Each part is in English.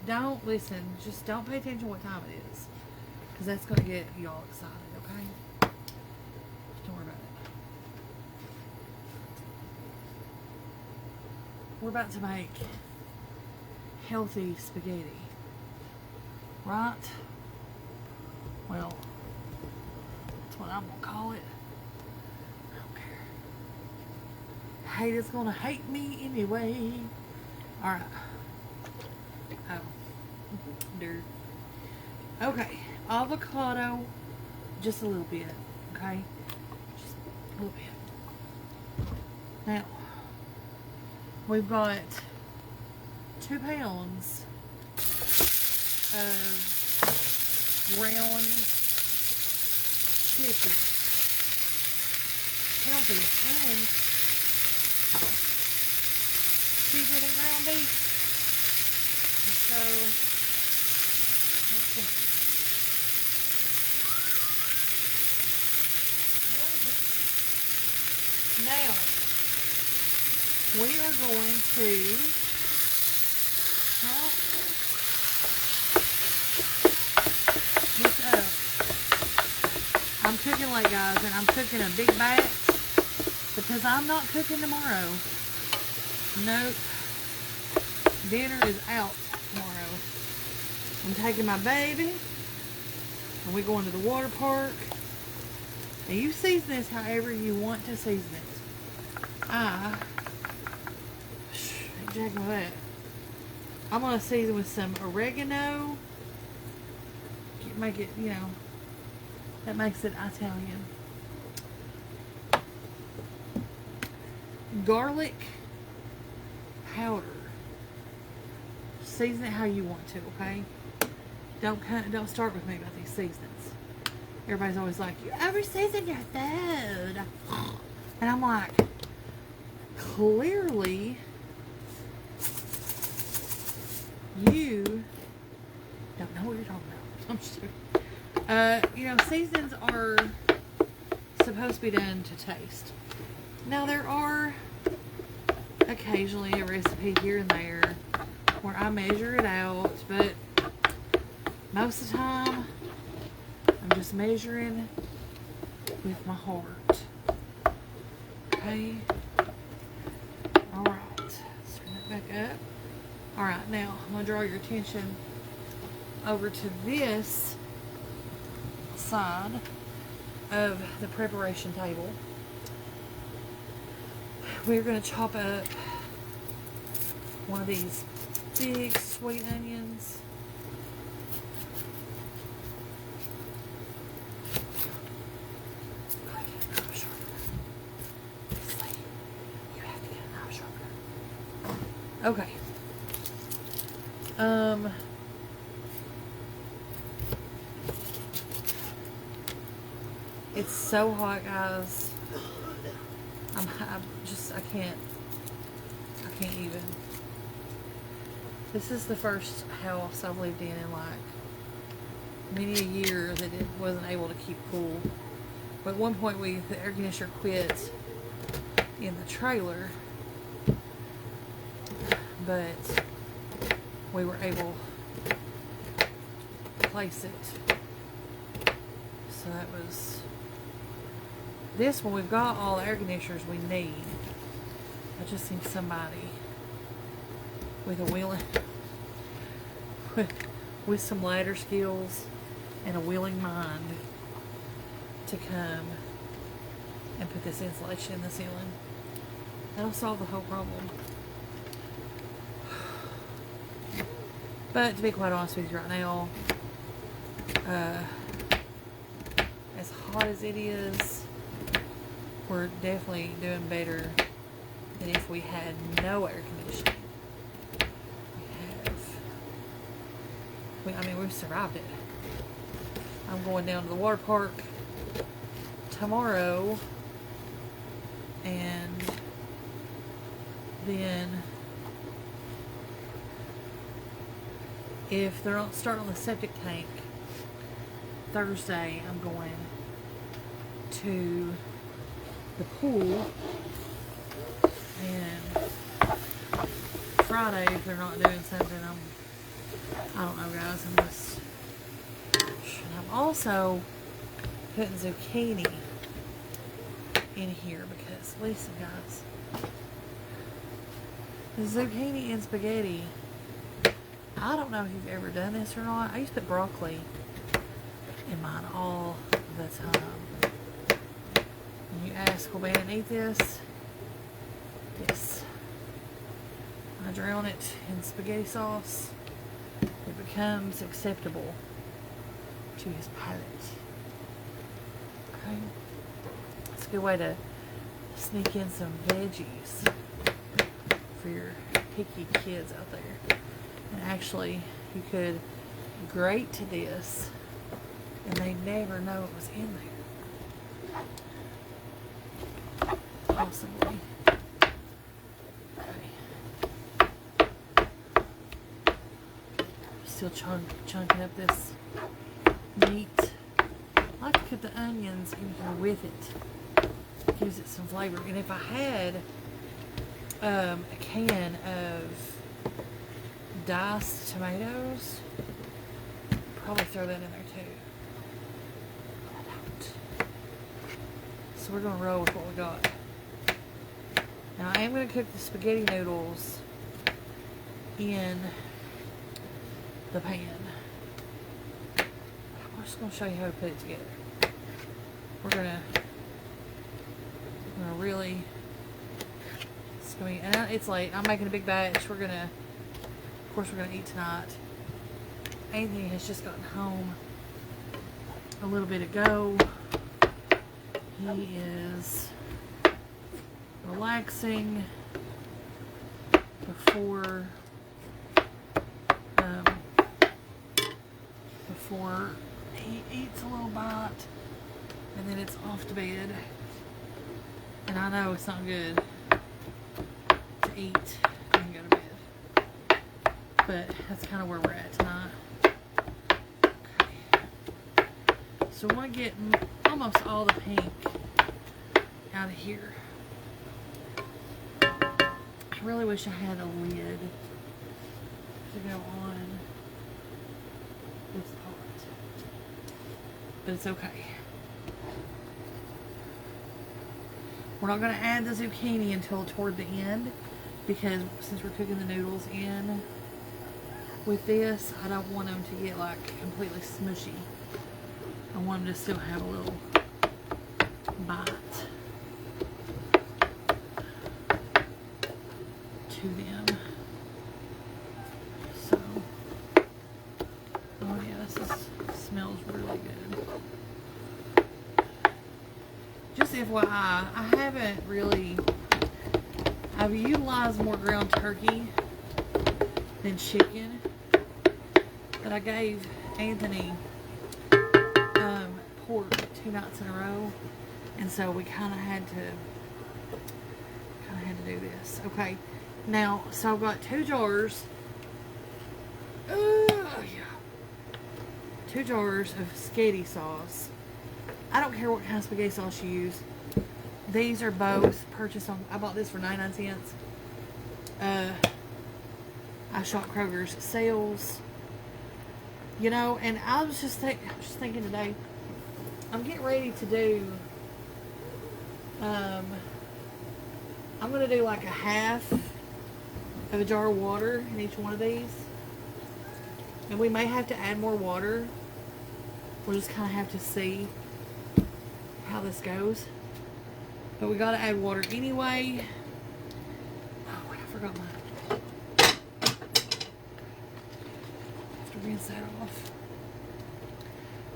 don't listen. Just don't pay attention to what time it is. Because that's going to get y'all excited, okay? Don't worry about it. We're about to make healthy spaghetti. Right? Well, that's what I'm going to call it. I don't care. Haters going to hate me anyway. Alright. Oh. Dirt. Okay. Avocado. Just a little bit. Okay? Just a little bit. Now, we've got 2 pounds of ground chicken. Healthy and cheaper than ground beef. And so, let's see. Now, we are going to chop this up. I'm cooking late, guys, and I'm cooking a big batch because I'm not cooking tomorrow. Nope. Dinner is out tomorrow. I'm taking my baby and we're going to the water park. Now you season this however you want to season it. Jack with that. I'm going to season with some oregano. Make it, you know, that makes it Italian. Garlic powder. Season it how you want to, okay? Don't start with me about these seasonings. Everybody's always like, you ever season your food? And I'm like, clearly you don't know what you're talking about. I'm just kidding. You know, seasonings are supposed to be done to taste. Now, there are occasionally a recipe here and there where I measure it out, but most of the time, I'm just measuring with my heart. Okay? Alright. Let's turn that back up. Alright, now, I'm going to draw your attention over to this side of the preparation table. We're going to chop up one of these big sweet onions. Okay. It's so hot, guys. I can't even. This is the first house I've lived in like many a year that it wasn't able to keep cool. But at one point the air conditioner quit in the trailer, but we were able to place it. So that was this one. We've got all the air conditioners we need. I just need somebody with a willing, with some ladder skills and a willing mind to come and put this insulation in the ceiling. That'll solve the whole problem. But to be quite honest with you right now, as hot as it is, we're definitely doing better than if we had no air conditioning. We've survived it. I'm going down to the water park tomorrow, and then if they're not starting on the septic tank Thursday, I'm going to the pool, and Friday, if they're not doing something, I'm I don't know, guys. I'm also putting zucchini in here because, listen, guys, the zucchini and spaghetti, I don't know if you've ever done this or not. I used to put broccoli in mine all the time. And you ask, will Ben eat this? Yes. I drown it in spaghetti sauce. It becomes acceptable to his palate. Okay. It's a good way to sneak in some veggies for your picky kids out there. And actually, you could grate to this and they never know it was in there. Possibly. Still chunking up this meat. I like to put the onions in here with it. Gives it some flavor. And if I had a can of diced tomatoes, I'd probably throw that in there too. But I don't. So we're going to roll with what we got. Now I am going to cook the spaghetti noodles in the pan. I'm just going to show you how to put it together. We're going to really, it's going to be, and it's late. I'm making a big batch. We're going to, of course, we're going to eat tonight. Anthony has just gotten home a little bit ago. He is relaxing before he eats a little bite, and then it's off to bed. And I know it's not good to eat and go to bed, but that's kind of where we're at tonight. Okay. So I want to get almost all the pink out of here. I really wish I had a lid to go on this part, but it's okay. We're not going to add the zucchini until toward the end, because since we're cooking the noodles in with this, I don't want them to get like completely smushy. I want them to still have a little bite to them. So, oh yeah, this smells really good. Just FYI, I haven't really, I've utilized more ground turkey than chicken, but I gave Anthony pork 2 nights in a row, and so we kind of had to do this. Okay, now so I've got 2 jars. Yeah, 2 jars of spaghetti sauce. I don't care what kind of spaghetti sauce you use. These are both purchased on, I bought this for 99 cents. I shot Kroger's sales. You know, and I was just thinking today, I'm getting ready to do, I'm going to do like a half of a jar of water in each one of these. And we may have to add more water. We'll just kind of have to see how this goes. But we got to add water anyway. Oh, I forgot my... have to rinse that off.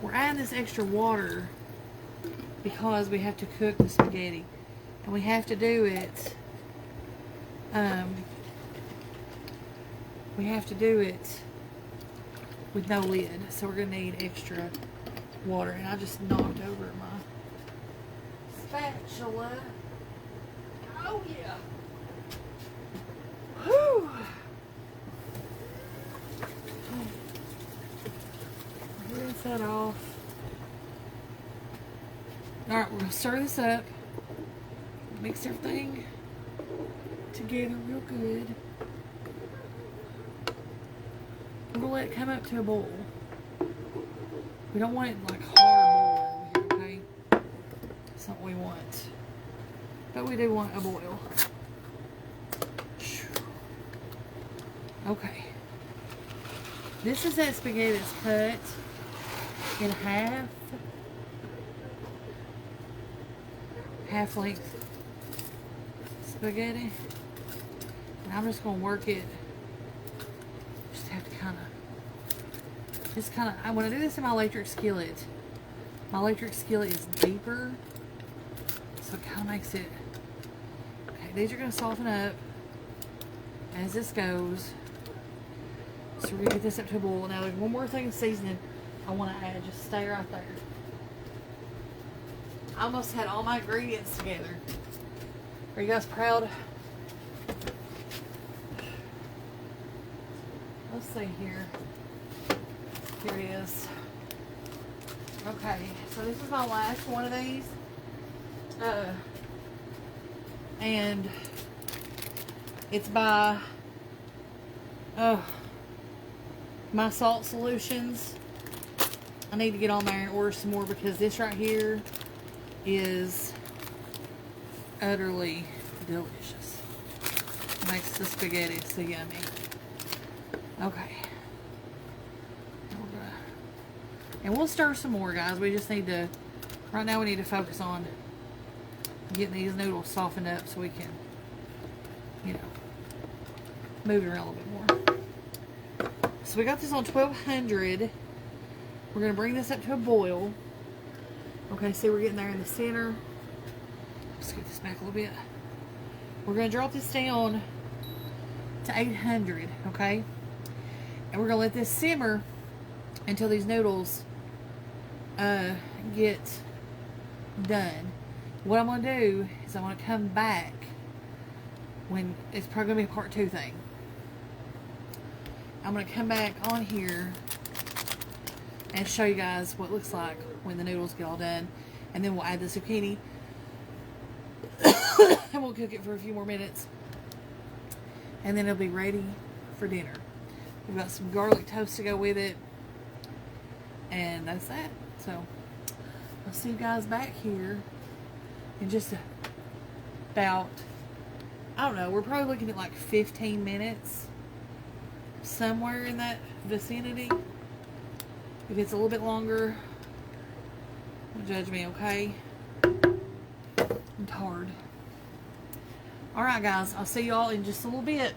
We're adding this extra water because we have to cook the spaghetti. And we have to do it... we have to do it with no lid. So we're going to need extra water. And I just knocked over my spatula. Oh yeah. Whew. Rinse that off. Alright, we're going to stir this up. Mix everything together real good. We're gonna let it come up to a boil. We don't want it like hard boil over here, okay? That's not what we want. But we do want a boil. Okay. This is that spaghetti that's cut in half length spaghetti. And I'm just gonna work it. Just have to when I do this in my electric skillet is deeper, so it kind of makes it. Okay, these are gonna soften up as this goes. So we're gonna get this up to a boil. Now there's one more thing of seasoning I want to add. Just stay right there. I almost had all my ingredients together. Are you guys proud? Let's see here. Here it is. Okay, so this is my last one of these. And it's by My Salt Solutions. I need to get on there and order some more because this right here is utterly delicious. Makes the spaghetti so yummy. Okay. And we'll stir some more, guys. We just need to, right now we need to focus on getting these noodles softened up so we can, you know, move it around a little bit more. So we got this on 1200. We're going to bring this up to a boil. Okay, see we're getting there in the center. Let's get this back a little bit. We're going to drop this down to 800, okay? And we're going to let this simmer until these noodles get done. What I'm going to do is I'm going to come back when it's probably going to be a part 2 thing. I'm going to come back on here and show you guys what it looks like when the noodles get all done. And then we'll add the zucchini. And we'll cook it for a few more minutes. And then it'll be ready for dinner. We've got some garlic toast to go with it. And that's that. So, I'll see you guys back here in just about, I don't know, we're probably looking at like 15 minutes. Somewhere in that vicinity. If it's a little bit longer, don't judge me, okay? I'm tired. Alright guys, I'll see y'all in just a little bit.